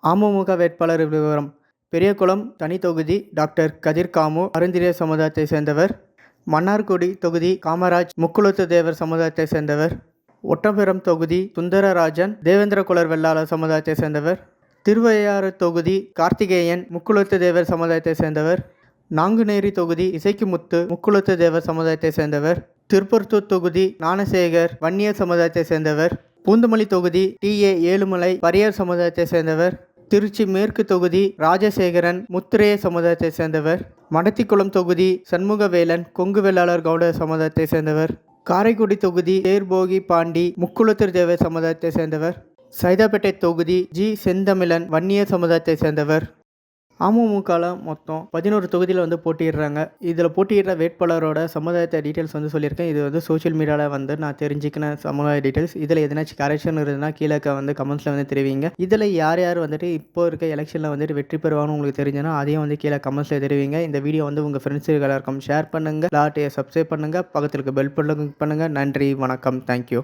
அமமுக வேட்பாளர் விவரம்: பெரியகுளம் தனி தொகுதி டாக்டர் கதிர் காமு அருந்திரிய சமுதாயத்தை சேர்ந்தவர். மன்னார்குடி தொகுதி காமராஜ் முக்குளத்து தேவர் சமுதாயத்தை சேர்ந்தவர். ஒட்டப்பிரம் தொகுதி சுந்தரராஜன் தேவேந்திர குலர் வெள்ளாளர் சமுதாயத்தை சேர்ந்தவர். திருவையாறு தொகுதி கார்த்திகேயன் முக்குளத்து தேவர் சமுதாயத்தை சேர்ந்தவர். நாங்குநேரி தொகுதி இசைக்குமுத்து முக்குளத்து தேவர் சமுதாயத்தை சேர்ந்தவர். திருப்பத்தூர் தொகுதி ஞானசேகர் வன்னியர் சமுதாயத்தை சேர்ந்தவர். பூந்தமல்லி தொகுதி டி.ஏ. ஏழுமலை பரியர் சமுதாயத்தை சேர்ந்தவர். திருச்சி மேற்கு தொகுதி ராஜசேகரன் முத்திரைய சமுதாயத்தை சேர்ந்தவர். மடத்திக்குளம் தொகுதி சண்முகவேலன் கொங்கு வெள்ளாளர் கவுடர் சமுதாயத்தை சேர்ந்தவர். காரைக்குடி தொகுதி தேர்போகி பாண்டி முக்குளத்தூர் தேவர் சமுதாயத்தை சேர்ந்தவர். சைதாப்பேட்டை தொகுதி ஜி. செந்தமிழன் வன்னியர் சமுதாயத்தை சேர்ந்தவர். அமமுகவில் மொத்தம் 11 தொகுதியில் போட்டிடுறாங்க. இதில் போட்டியிடுற வேட்பாளரோட சமுதாயத்தை டீட்டெயில்ஸ் சொல்லியிருக்கேன். இது சோஷியல் மீடியாவில் நான் தெரிஞ்சுக்கின சமுதாய டீட்டெயில்ஸ். இதில் எதனாச்சும் கரெக்ஷன் இருந்ததுன்னா கீழே கமெண்ட்ஸில் தெரிவிங்க. இதில் யார் யார் இப்போ இருக்க எலெக்ஷனில் வெற்றி பெறுவாங்கன்னு உங்களுக்கு தெரிஞ்சுன்னா அதையும் கீழே கமெண்ட்ஸில் தெரிவிங்க. இந்த வீடியோ உங்கள் ஃப்ரெண்ட்ஸுக்கு எல்லாருக்கும் ஷேர் பண்ணுங்கள். சப்ஸ்கிரைப் பண்ணுங்கள். பக்கத்தில் இருக்க பெல் பட்டன் கிளிக் பண்ணுங்கள். நன்றி, வணக்கம், தேங்க்யூ.